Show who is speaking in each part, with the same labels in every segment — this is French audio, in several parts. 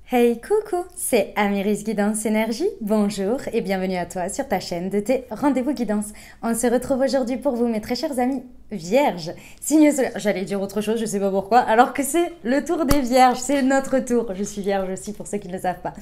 Speaker 1: Hey coucou, c'est Amiris Guidance Énergie, bonjour et bienvenue à toi sur ta chaîne de tes rendez-vous guidance. On se retrouve aujourd'hui pour vous mes très chers amis vierges, signe solaire, j'allais dire autre chose, je sais pas pourquoi, alors que c'est le tour des vierges, c'est notre tour, je suis vierge aussi pour ceux qui ne le savent pas.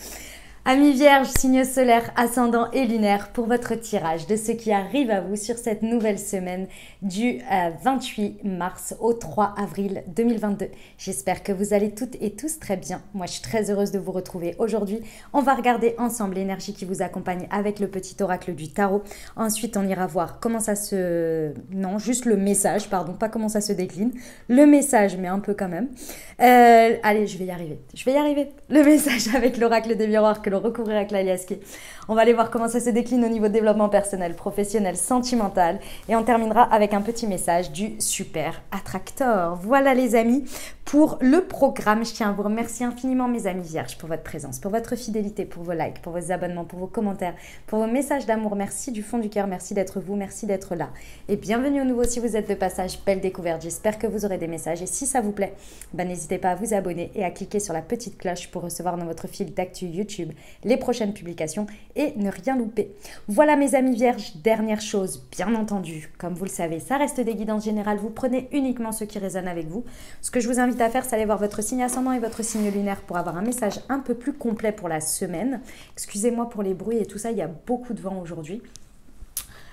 Speaker 1: Amis vierges, signe solaire, ascendant et lunaire pour votre tirage de ce qui arrive à vous sur cette nouvelle semaine du 28 mars au 3 avril 2022. J'espère que vous allez toutes et tous très bien. Moi, je suis très heureuse de vous retrouver aujourd'hui. On va regarder ensemble l'énergie qui vous accompagne avec le petit oracle du tarot. Ensuite, on ira voir comment ça se... Non, juste le message, pardon, pas comment ça se décline. Le message, mais un peu quand même. Allez, je vais y arriver. Je vais y arriver. Le message avec l'oracle des miroirs que l'on recouvrira avec l'aliasqué. On va aller voir comment ça se décline au niveau développement personnel, professionnel, sentimental. Et on terminera avec un petit message du super attracteur. Voilà les amis, pour le programme, je tiens à vous remercier infiniment mes amis vierges pour votre présence, pour votre fidélité, pour vos likes, pour vos abonnements, pour vos commentaires, pour vos messages d'amour. Merci du fond du cœur, merci d'être vous, merci d'être là. Et bienvenue au nouveau si vous êtes de passage, belle découverte. J'espère que vous aurez des messages et si ça vous plaît, n'hésitez pas à vous abonner et à cliquer sur la petite cloche pour recevoir dans votre fil d'actu YouTube les prochaines publications et ne rien louper. Voilà mes amis vierges, dernière chose, bien entendu, comme vous le savez, ça reste des guidances générales, vous prenez uniquement ce qui résonne avec vous. Ce que je vous invite à faire, c'est aller voir votre signe ascendant et votre signe lunaire pour avoir un message un peu plus complet pour la semaine. Excusez-moi pour les bruits et tout ça, il y a beaucoup de vent aujourd'hui.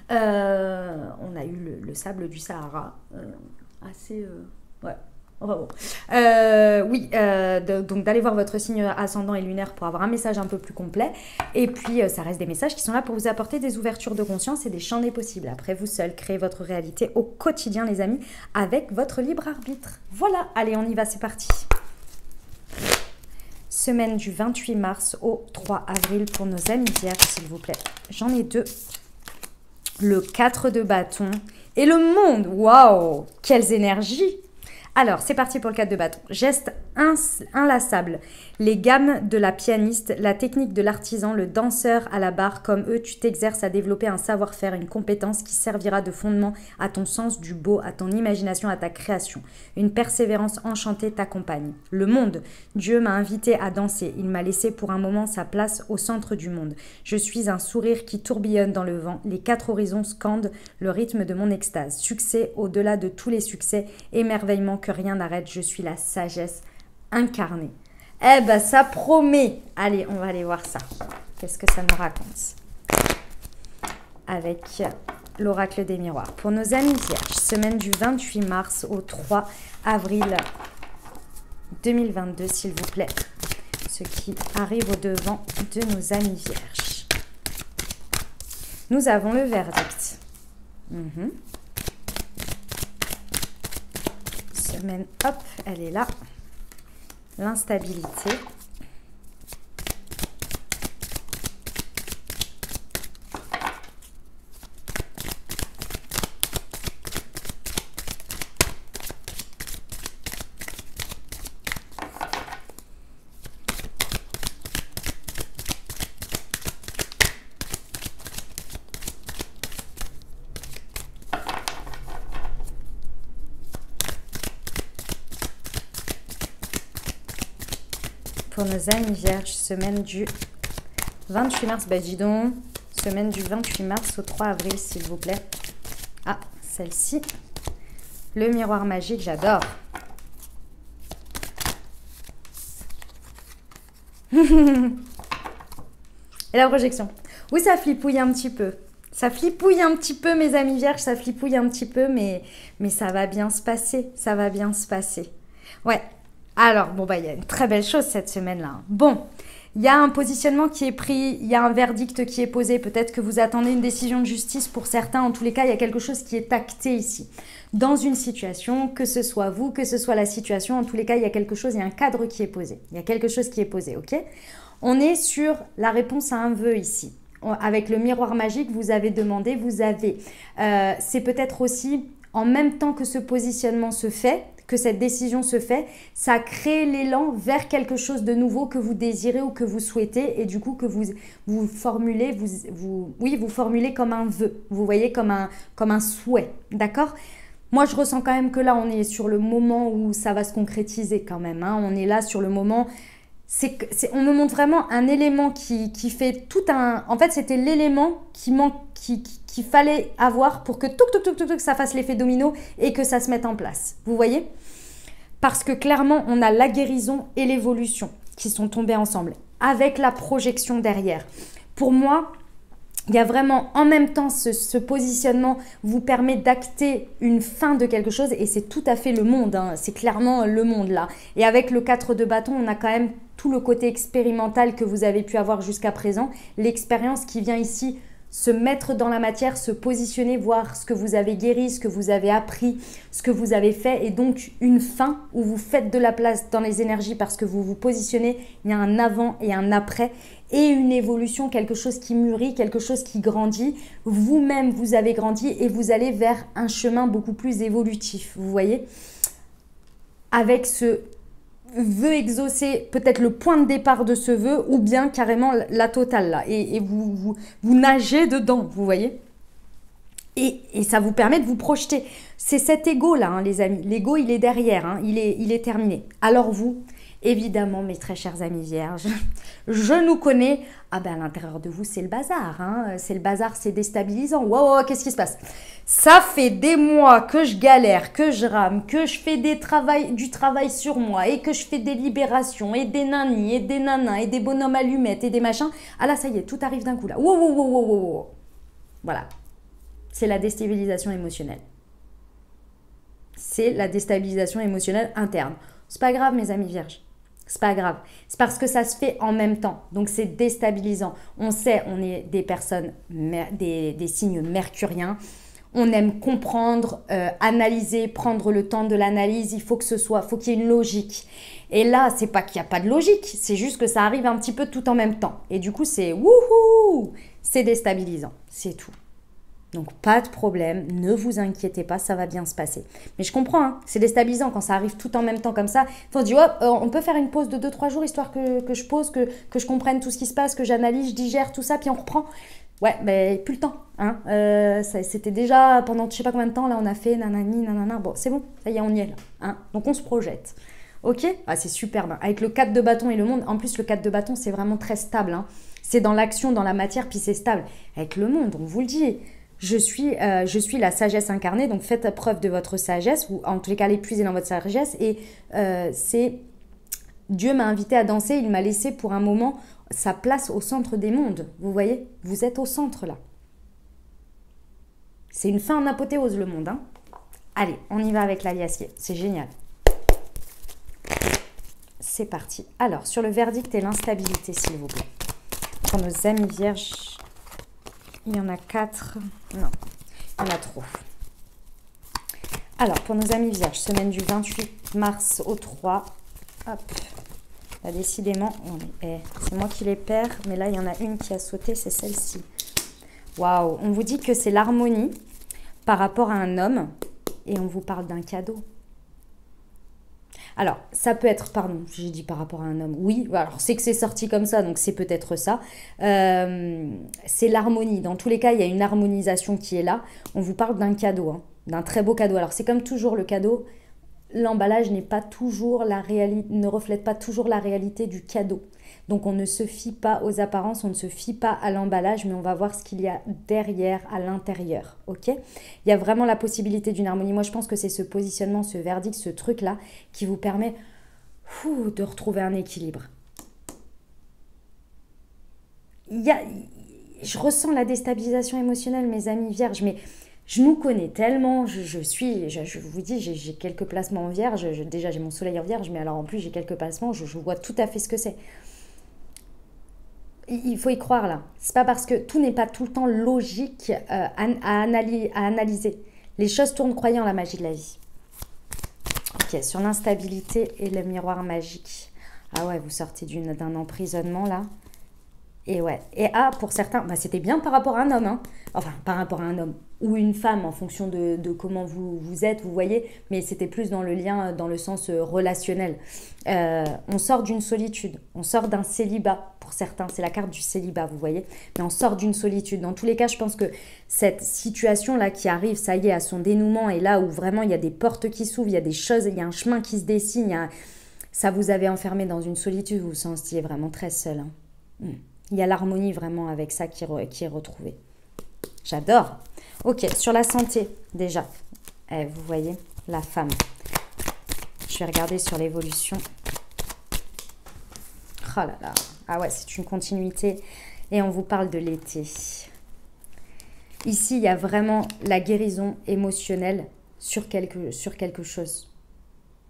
Speaker 1: On a eu le sable du Sahara, assez... ouais. Enfin bon. Oui, donc d'aller voir votre signe ascendant et lunaire pour avoir un message un peu plus complet. Et puis, ça reste des messages qui sont là pour vous apporter des ouvertures de conscience et des champs des possibles. Après, vous seul, créez votre réalité au quotidien, les amis, avec votre libre arbitre. Voilà, allez, on y va, c'est parti. Semaine du 28 mars au 3 avril pour nos amis vierges, s'il vous plaît. J'en ai deux. Le 4 de bâton et le monde. Waouh, quelles énergies! Alors, c'est parti pour le 4 de bâton. Geste inlassable. Les gammes de la pianiste, la technique de l'artisan, le danseur à la barre, comme eux, tu t'exerces à développer un savoir-faire, une compétence qui servira de fondement à ton sens du beau, à ton imagination, à ta création. Une persévérance enchantée t'accompagne. Le monde. Dieu m'a invité à danser. Il m'a laissé pour un moment sa place au centre du monde. Je suis un sourire qui tourbillonne dans le vent. Les quatre horizons scandent le rythme de mon extase. Succès au-delà de tous les succès, émerveillement que rien n'arrête. Je suis la sagesse incarnée. Eh ben, ça promet. Allez, on va aller voir ça. Qu'est-ce que ça nous raconte? Avec l'oracle des miroirs. Pour nos amis vierges, semaine du 28 mars au 3 avril 2022, s'il vous plaît. Ce qui arrive au devant de nos amis vierges. Nous avons le verdict. Semaine, hop, elle est là. L'instabilité. Pour nos amis vierges, semaine du 28 mars, bah dis donc, semaine du 28 mars au 3 avril, s'il vous plaît. Ah, celle-ci, le miroir magique, j'adore. Et la projection. Oui, ça flipouille un petit peu. Ça flipouille un petit peu, mes amis vierges, ça flipouille un petit peu, mais ça va bien se passer, ça va bien se passer. Ouais. Alors, bon, bah, il y a une très belle chose cette semaine-là. Bon, il y a un positionnement qui est pris, il y a un verdict qui est posé. Peut-être que vous attendez une décision de justice pour certains. En tous les cas, il y a quelque chose qui est acté ici. Dans une situation, que ce soit vous, que ce soit la situation, en tous les cas, il y a quelque chose, il y a un cadre qui est posé. Il y a quelque chose qui est posé, ok? On est sur la réponse à un vœu ici. Avec le miroir magique, vous avez demandé, vous avez... c'est peut-être aussi, en même temps que ce positionnement se fait, que cette décision se fait, ça crée l'élan vers quelque chose de nouveau que vous désirez ou que vous souhaitez et du coup que vous formulez, vous formulez comme un vœu, vous voyez, comme un souhait, d'accord? Moi, je ressens quand même que là, on est sur le moment où ça va se concrétiser quand même, hein. On est là sur le moment, On me montre vraiment un élément qui fait tout un... En fait, c'était l'élément qu'il fallait avoir pour que ça fasse l'effet domino et que ça se mette en place. Vous voyez? Parce que clairement, on a la guérison et l'évolution qui sont tombées ensemble, avec la projection derrière. Pour moi, il y a vraiment en même temps ce positionnement vous permet d'acter une fin de quelque chose et c'est tout à fait le monde, hein. C'est clairement le monde là. Et avec le 4 de bâton, on a quand même tout le côté expérimental que vous avez pu avoir jusqu'à présent, l'expérience qui vient ici se mettre dans la matière, se positionner, voir ce que vous avez guéri, ce que vous avez appris, ce que vous avez fait et donc une fin où vous faites de la place dans les énergies parce que vous vous positionnez, il y a un avant et un après et une évolution, quelque chose qui mûrit, quelque chose qui grandit. Vous-même, vous avez grandi et vous allez vers un chemin beaucoup plus évolutif, vous voyez, avec ce vœu exaucé, peut-être le point de départ de ce vœu ou bien carrément la totale là et vous nagez dedans, vous voyez, et ça vous permet de vous projeter. C'est cet ego là, hein, les amis, l'ego il est derrière, hein, il est terminé. Alors vous, évidemment mes très chers amis vierges, je nous connais, ah ben à l'intérieur de vous c'est le bazar, hein, c'est le bazar, c'est déstabilisant. Wow, qu'est-ce qui se passe? Ça fait des mois que je galère, que je rame, que je fais du travail sur moi et que je fais des libérations et des nannis et des nanas et des bonhommes allumettes et des machins. Ah là, ça y est, tout arrive d'un coup là. Wow. Voilà. C'est la déstabilisation émotionnelle. C'est la déstabilisation émotionnelle interne. C'est pas grave, mes amis vierges. C'est pas grave. C'est parce que ça se fait en même temps. Donc, c'est déstabilisant. On sait, on est des personnes, des signes mercuriens. On aime comprendre, analyser, prendre le temps de l'analyse. Il faut qu'il y ait une logique. Et là, c'est pas qu'il n'y a pas de logique. C'est juste que ça arrive un petit peu tout en même temps. Et du coup, c'est wouhou! C'est déstabilisant. C'est tout. Donc, pas de problème, ne vous inquiétez pas, ça va bien se passer. Mais je comprends, hein, c'est déstabilisant quand ça arrive tout en même temps comme ça. Il faut dire, on peut faire une pause de 2-3 jours, histoire que je pose, que je comprenne tout ce qui se passe, que j'analyse, je digère tout ça, puis on reprend. Ouais, mais plus le temps. Hein. C'était déjà pendant je sais pas combien de temps, là, on a fait nanani, nanana. Bon, c'est bon, ça y est, on y est là. Hein. Donc, on se projette. Ok? Ah, c'est superbe. Avec le 4 de bâton et le monde, en plus, le 4 de bâton, c'est vraiment très stable. Hein. C'est dans l'action, dans la matière, puis c'est stable. Avec le monde, on vous le dit. Je suis la sagesse incarnée, donc faites preuve de votre sagesse, ou en tous les cas, l'épuisez dans votre sagesse. Et c'est Dieu m'a invité à danser, il m'a laissé pour un moment sa place au centre des mondes. Vous voyez, vous êtes au centre là. C'est une fin en apothéose le monde. Hein. Allez, on y va avec l'aliacier, c'est génial. C'est parti. Alors, sur le verdict et l'instabilité, s'il vous plaît. Pour nos amis vierges... Il y en a 4. Non, il y en a trop. Alors, pour nos amis vierges, semaine du 28 mars au 3. Hop. Là, décidément, c'est moi qui les perds. Mais là, il y en a une qui a sauté, c'est celle-ci. Waouh. On vous dit que c'est l'harmonie par rapport à un homme. Et on vous parle d'un cadeau. Alors, ça peut être, pardon, j'ai dit par rapport à un homme. Oui, alors c'est que c'est sorti comme ça, donc c'est peut-être ça. C'est l'harmonie. Dans tous les cas, il y a une harmonisation qui est là. On vous parle d'un cadeau, hein, d'un très beau cadeau. Alors, c'est comme toujours le cadeau. L'emballage n'est pas toujours la réalité, ne reflète pas toujours la réalité du cadeau. Donc, on ne se fie pas aux apparences, on ne se fie pas à l'emballage, mais on va voir ce qu'il y a derrière, à l'intérieur. Ok ? Il y a vraiment la possibilité d'une harmonie. Moi, je pense que c'est ce positionnement, ce verdict, ce truc-là qui vous permet de retrouver un équilibre. Je ressens la déstabilisation émotionnelle, mes amis vierges, mais je nous connais tellement, je vous dis, j'ai quelques placements en vierge, déjà j'ai mon soleil en vierge, mais alors en plus j'ai quelques placements, je vois tout à fait ce que c'est. Il faut y croire là. C'est pas parce que tout n'est pas tout le temps logique à analyser. Les choses tournent croyant la magie de la vie. Ok, sur l'instabilité et le miroir magique. Ah ouais, vous sortez d'un emprisonnement là. Et ouais. Et pour certains, c'était bien par rapport à un homme. Hein. Enfin, par rapport à un homme ou une femme en fonction de comment vous êtes, vous voyez. Mais c'était plus dans le lien, dans le sens relationnel. On sort d'une solitude. On sort d'un célibat pour certains. C'est la carte du célibat, vous voyez. Mais on sort d'une solitude. Dans tous les cas, je pense que cette situation-là qui arrive, ça y est, à son dénouement, et là où vraiment il y a des portes qui s'ouvrent, il y a des choses, il y a un chemin qui se dessine, Ça vous avait enfermé dans une solitude, vous vous sentiez vraiment très seul. Hein. Il y a l'harmonie vraiment avec ça qui est retrouvée. J'adore. Ok, sur la santé, déjà. Vous voyez, la femme. Je vais regarder sur l'évolution. Oh là là. Ah ouais, c'est une continuité. Et on vous parle de l'été. Ici, il y a vraiment la guérison émotionnelle sur quelque chose.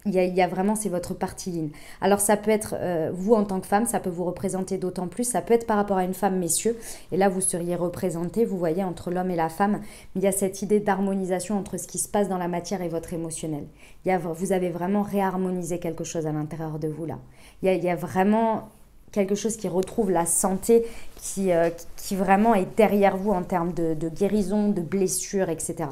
Speaker 1: Il y a vraiment, c'est votre partie yin. Alors ça peut être, vous en tant que femme, ça peut vous représenter d'autant plus. Ça peut être par rapport à une femme, messieurs. Et là, vous seriez représenté, vous voyez, entre l'homme et la femme. Mais il y a cette idée d'harmonisation entre ce qui se passe dans la matière et votre émotionnel. Vous avez vraiment réharmonisé quelque chose à l'intérieur de vous, là. Il y a vraiment quelque chose qui retrouve la santé, qui vraiment est derrière vous en termes de guérison, de blessures, etc.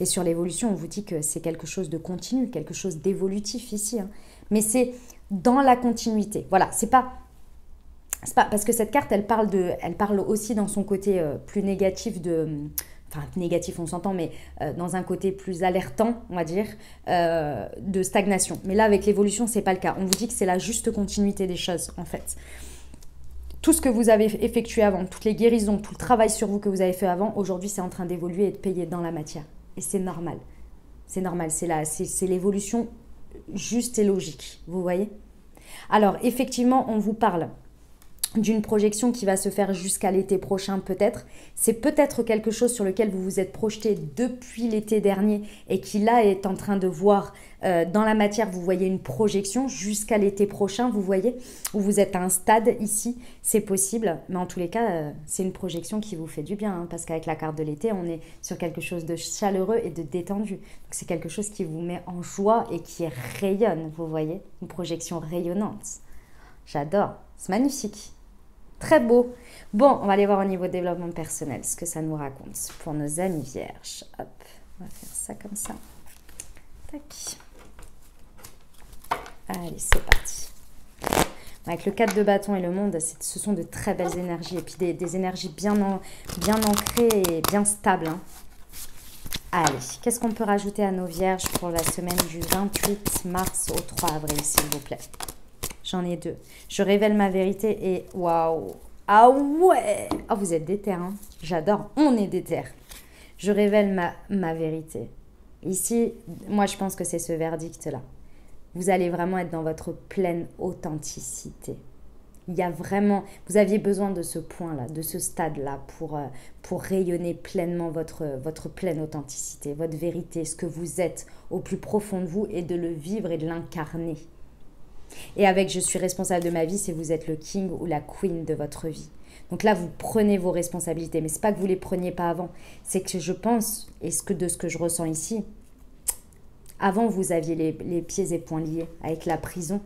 Speaker 1: Et sur l'évolution, on vous dit que c'est quelque chose de continu, quelque chose d'évolutif ici. Hein. Mais c'est dans la continuité. Voilà, c'est pas parce que cette carte, elle parle aussi dans son côté plus négatif enfin négatif on s'entend, mais dans un côté plus alertant, on va dire, de stagnation. Mais là, avec l'évolution, c'est pas le cas. On vous dit que c'est la juste continuité des choses, en fait. Tout ce que vous avez effectué avant, toutes les guérisons, tout le travail sur vous que vous avez fait avant, aujourd'hui, c'est en train d'évoluer et de payer dans la matière. Et c'est normal. C'est normal, c'est l'évolution juste et logique, vous voyez? Alors, effectivement, on vous parle d'une projection qui va se faire jusqu'à l'été prochain peut-être. C'est peut-être quelque chose sur lequel vous vous êtes projeté depuis l'été dernier et qui là est en train de voir dans la matière, vous voyez une projection jusqu'à l'été prochain, vous voyez, où vous êtes à un stade ici, c'est possible, mais en tous les cas, c'est une projection qui vous fait du bien, hein, parce qu'avec la carte de l'été, on est sur quelque chose de chaleureux et de détendu. Donc c'est quelque chose qui vous met en joie et qui rayonne, vous voyez, une projection rayonnante. J'adore, c'est magnifique. Très beau. Bon, on va aller voir au niveau développement personnel ce que ça nous raconte pour nos amis vierges. Hop, on va faire ça comme ça. Tac. Allez, c'est parti. Avec le 4 de bâton et le monde, ce sont de très belles énergies. Et puis des énergies bien ancrées et bien stables. Hein. Allez, qu'est-ce qu'on peut rajouter à nos vierges pour la semaine du 28 mars au 3 avril, s'il vous plaît? J'en ai 2. Je révèle ma vérité et waouh! Ah ouais! Oh, vous êtes déter, hein? J'adore. On est déter. Je révèle ma vérité. Ici, moi, je pense que c'est ce verdict-là. Vous allez vraiment être dans votre pleine authenticité. Il y a vraiment... Vous aviez besoin de ce point-là, de ce stade-là pour rayonner pleinement votre pleine authenticité, votre vérité, ce que vous êtes au plus profond de vous et de le vivre et de l'incarner. Et avec « je suis responsable de ma vie », c'est vous êtes le king ou la queen de votre vie. Donc là, vous prenez vos responsabilités. Mais ce n'est pas que vous ne les preniez pas avant. C'est que je pense, et de ce que je ressens ici, avant, vous aviez les pieds et poings liés avec la prison.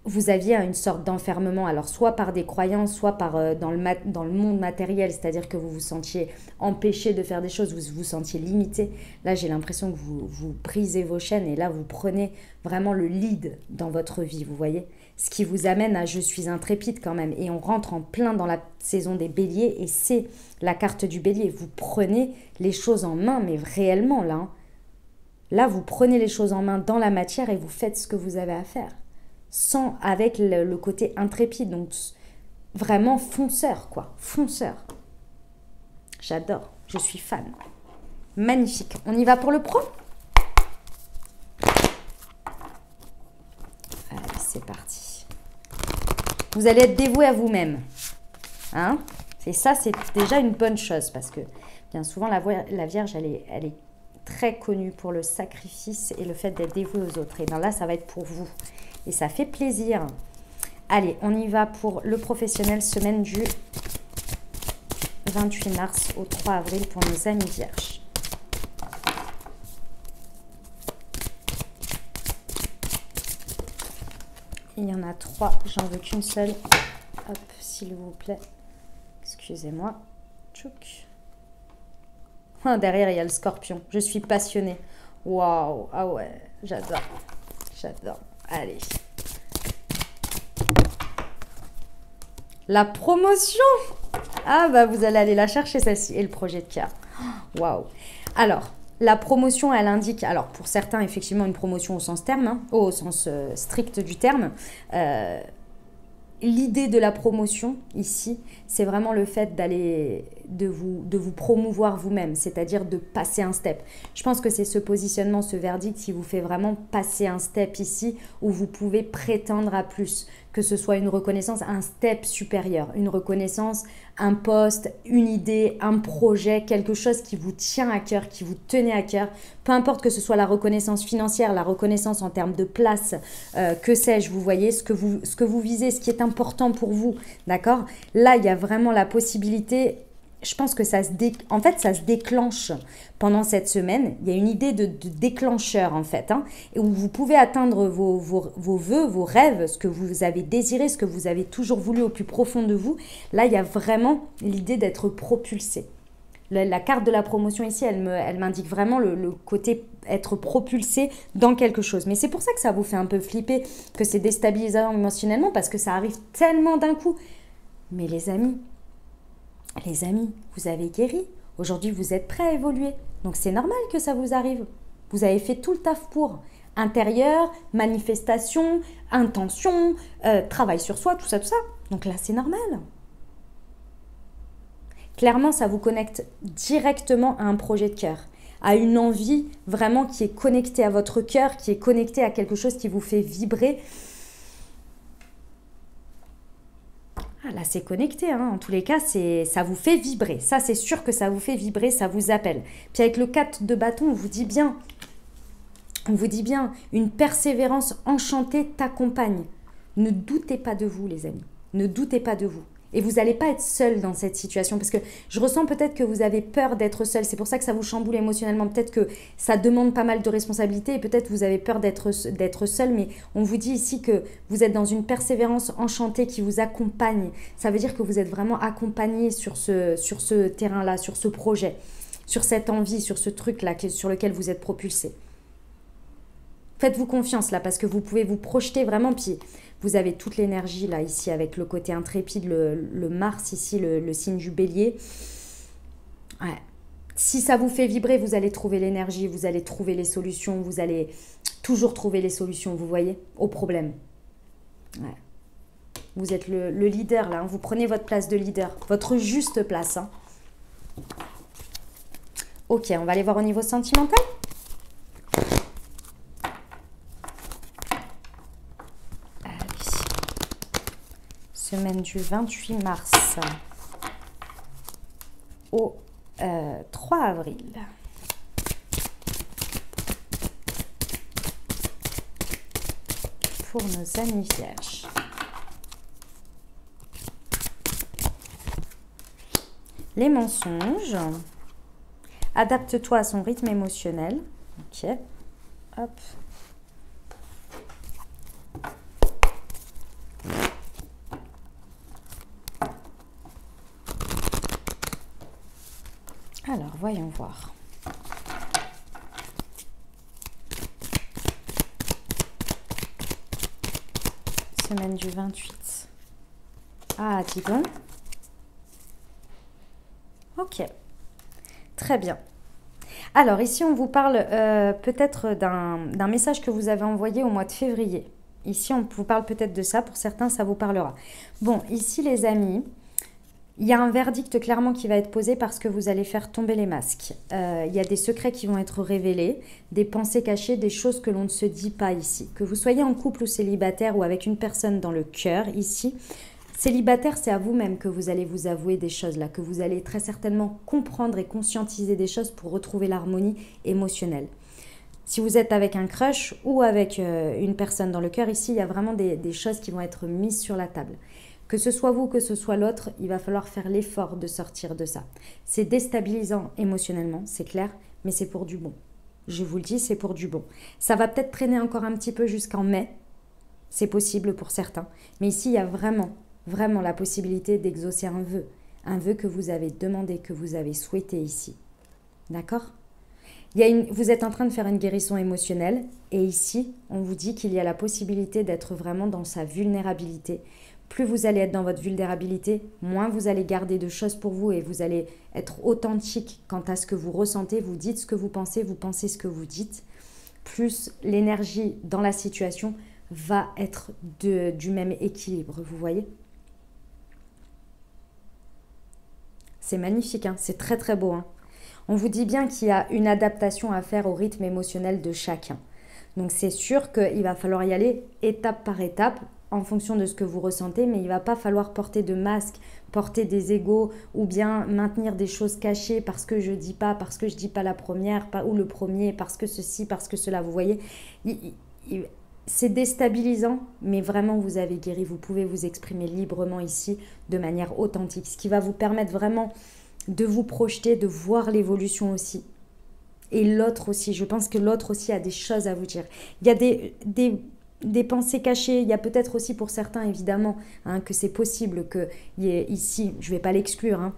Speaker 1: Vous aviez une sorte d'enfermement, alors soit par des croyances, soit dans le monde matériel, c'est-à-dire que vous vous sentiez empêché de faire des choses, vous vous sentiez limité. Là, j'ai l'impression que vous brisez vos chaînes et là, vous prenez vraiment le lead dans votre vie, vous voyez. Ce qui vous amène à « je suis intrépide » quand même. Et on rentre en plein dans la saison des béliers et c'est la carte du bélier. Vous prenez les choses en main, mais réellement là. Hein. Là, vous prenez les choses en main dans la matière et vous faites ce que vous avez à faire. Avec le côté intrépide, donc vraiment fonceur, quoi. Fonceur. J'adore, je suis fan. Magnifique. On y va pour le pro? Allez, c'est parti. Vous allez être dévoué à vous-même. Hein? Et ça, c'est déjà une bonne chose parce que bien souvent, la Vierge, elle est très connue pour le sacrifice et le fait d'être dévouée aux autres. Et bien là, ça va être pour vous. Et ça fait plaisir. Allez, on y va pour le professionnel, semaine du 28 mars au 3 avril pour nos amis vierges. Il y en a 3, j'en veux qu'une seule. Hop, s'il vous plaît. Excusez-moi. Tchouk. Ah, derrière, il y a le scorpion. Je suis passionnée. Waouh, ah ouais, j'adore. J'adore. Allez. La promotion. Ah bah vous allez aller la chercher celle-ci. Et le projet de carte. Waouh. Alors, la promotion, elle indique, alors pour certains, effectivement, une promotion au sens terme, hein, au sens strict du terme. L'idée de la promotion, ici, c'est vraiment le fait de vous promouvoir vous-même, c'est-à-dire de passer un step. Je pense que c'est ce positionnement, ce verdict qui vous fait vraiment passer un step ici, où vous pouvez prétendre à plus, que ce soit une reconnaissance, un step supérieur, une reconnaissance, un poste, une idée, un projet, quelque chose qui vous tient à cœur, qui vous tenait à cœur, peu importe que ce soit la reconnaissance financière, la reconnaissance en termes de place, que sais-je, vous voyez, ce que vous visez, ce qui est important pour vous, d'accord? Là, il y a vraiment la possibilité, je pense que ça se déclenche pendant cette semaine. Il y a une idée de déclencheur en fait, hein, où vous pouvez atteindre vos vœux, vos rêves, ce que vous avez désiré, ce que vous avez toujours voulu au plus profond de vous. Là, il y a vraiment l'idée d'être propulsé. La carte de la promotion ici, elle m'indique vraiment le côté être propulsé dans quelque chose. Mais c'est pour ça que ça vous fait un peu flipper, que c'est déstabilisant émotionnellement, parce que ça arrive tellement d'un coup. Mais les amis, vous avez guéri. Aujourd'hui, vous êtes prêts à évoluer. Donc, c'est normal que ça vous arrive. Vous avez fait tout le taf pour. Intérieur, manifestation, intention, travail sur soi, tout ça, tout ça. Donc là, c'est normal. Clairement, ça vous connecte directement à un projet de cœur, à une envie vraiment qui est connectée à votre cœur, qui est connectée à quelque chose qui vous fait vibrer. Ah, là, c'est connecté, hein. En tous les cas, ça vous fait vibrer. Ça, c'est sûr que ça vous fait vibrer, ça vous appelle. Puis avec le 4 de bâton, on vous dit bien, une persévérance enchantée t'accompagne. Ne doutez pas de vous, les amis. Ne doutez pas de vous. Et vous n'allez pas être seul dans cette situation, parce que je ressens peut-être que vous avez peur d'être seul. C'est pour ça que ça vous chamboule émotionnellement. Peut-être que ça demande pas mal de responsabilités et peut-être vous avez peur d'être seul. Mais on vous dit ici que vous êtes dans une persévérance enchantée qui vous accompagne. Ça veut dire que vous êtes vraiment accompagné sur ce terrain-là, sur ce projet, sur cette envie, sur ce truc-là sur lequel vous êtes propulsé. Faites-vous confiance là, parce que vous pouvez vous projeter vraiment. Puis vous avez toute l'énergie là, ici, avec le côté intrépide, le Mars ici, le signe du bélier. Ouais. Si ça vous fait vibrer, vous allez trouver l'énergie, vous allez trouver les solutions, vous allez toujours trouver les solutions, vous voyez, au problème. Ouais. Vous êtes le leader là, hein. Vous prenez votre place de leader, votre juste place. Hein. Ok, on va aller voir au niveau sentimental. Semaine du 28 mars au 3 avril. Pour nos amis vierges. Les mensonges. Adapte-toi à son rythme émotionnel. Ok. Hop. Alors, voyons voir. Semaine du 28. Ah, dis donc. Ok. Très bien. Alors, ici, on vous parle peut-être d'un message que vous avez envoyé au mois de février. Ici, on vous parle peut-être de ça. Pour certains, ça vous parlera. Bon, ici, les amis... Il y a un verdict clairement qui va être posé parce que vous allez faire tomber les masques. Il y a des secrets qui vont être révélés, des pensées cachées, des choses que l'on ne se dit pas ici. Que vous soyez en couple ou célibataire ou avec une personne dans le cœur ici, célibataire, c'est à vous-même que vous allez vous avouer des choses là, que vous allez très certainement comprendre et conscientiser des choses pour retrouver l'harmonie émotionnelle. Si vous êtes avec un crush ou avec une personne dans le cœur, ici, il y a vraiment des choses qui vont être mises sur la table. Que ce soit vous, que ce soit l'autre, il va falloir faire l'effort de sortir de ça. C'est déstabilisant émotionnellement, c'est clair, mais c'est pour du bon. Je vous le dis, c'est pour du bon. Ça va peut-être traîner encore un petit peu jusqu'en mai, c'est possible pour certains. Mais ici, il y a vraiment la possibilité d'exaucer un vœu que vous avez demandé, que vous avez souhaité ici. D'accord ? Vous êtes en train de faire une guérison émotionnelle et ici, on vous dit qu'il y a la possibilité d'être vraiment dans sa vulnérabilité plus vous allez être dans votre vulnérabilité, moins vous allez garder de choses pour vous et vous allez être authentique quant à ce que vous ressentez. Vous dites ce que vous pensez ce que vous dites. Plus l'énergie dans la situation va être du même équilibre, vous voyez? C'est magnifique, hein, c'est très très beau. Hein. On vous dit bien qu'il y a une adaptation à faire au rythme émotionnel de chacun. Donc c'est sûr qu'il va falloir y aller étape par étape en fonction de ce que vous ressentez, mais il ne va pas falloir porter de masque, porter des égos ou bien maintenir des choses cachées parce que je dis pas, parce que je dis pas la première ou le premier, parce que ceci, parce que cela, vous voyez. C'est déstabilisant, mais vraiment vous avez guéri, vous pouvez vous exprimer librement ici de manière authentique, ce qui va vous permettre vraiment de vous projeter, de voir l'évolution aussi. Et l'autre aussi, je pense que l'autre aussi a des choses à vous dire. Il y a des pensées cachées, il y a peut-être aussi pour certains évidemment hein, que c'est possible qu'il y ait ici, je ne vais pas l'exclure, hein,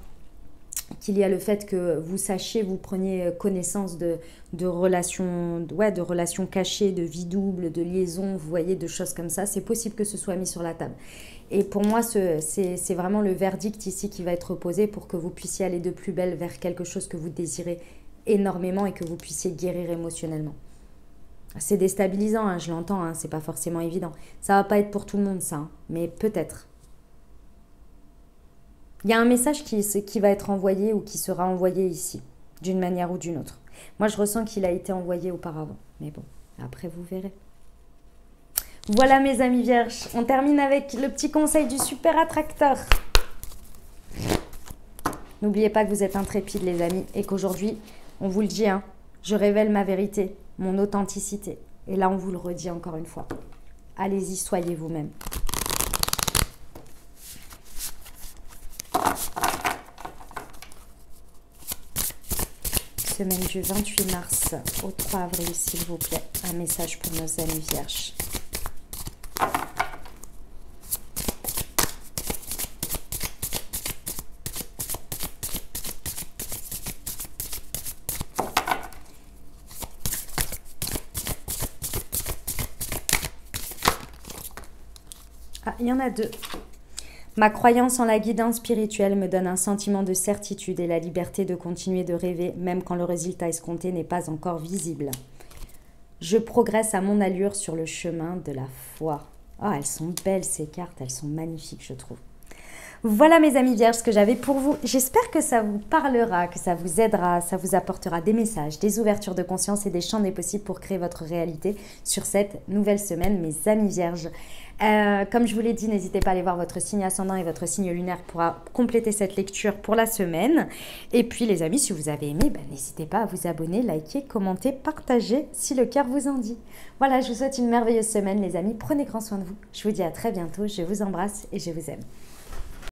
Speaker 1: qu'il y a le fait que vous sachiez, vous preniez connaissance de relations, de relations cachées, de vie double, de liaisons, vous voyez, de choses comme ça. C'est possible que ce soit mis sur la table. Et pour moi, c'est vraiment le verdict ici qui va être posé pour que vous puissiez aller de plus belle vers quelque chose que vous désirez énormément et que vous puissiez guérir émotionnellement. C'est déstabilisant, hein, je l'entends, hein, c'est pas forcément évident. Ça va pas être pour tout le monde ça, hein, mais peut-être. Il y a un message qui va être envoyé ou qui sera envoyé ici, d'une manière ou d'une autre. Moi, je ressens qu'il a été envoyé auparavant. Mais bon, après, vous verrez. Voilà, mes amis vierges. On termine avec le petit conseil du super attracteur. N'oubliez pas que vous êtes intrépides, les amis, et qu'aujourd'hui, on vous le dit, hein, je révèle ma vérité, mon authenticité. Et là, on vous le redit encore une fois. Allez-y, soyez vous-même. Semaine du 28 mars au 3 avril, s'il vous plaît. Un message pour nos amis vierges. Ah, il y en a deux. Ma croyance en la guidance spirituelle me donne un sentiment de certitude et la liberté de continuer de rêver, même quand le résultat escompté n'est pas encore visible. Je progresse à mon allure sur le chemin de la foi. Oh, elles sont belles ces cartes, elles sont magnifiques, je trouve. Voilà mes amis vierges ce que j'avais pour vous. J'espère que ça vous parlera, que ça vous aidera, ça vous apportera des messages, des ouvertures de conscience et des champs des possibles pour créer votre réalité sur cette nouvelle semaine, mes amis vierges. Comme je vous l'ai dit, n'hésitez pas à aller voir votre signe ascendant et votre signe lunaire pour compléter cette lecture pour la semaine. Et puis les amis, si vous avez aimé, n'hésitez pas à vous abonner, liker, commenter, partager si le cœur vous en dit. Voilà, je vous souhaite une merveilleuse semaine les amis. Prenez grand soin de vous. Je vous dis à très bientôt. Je vous embrasse et je vous aime.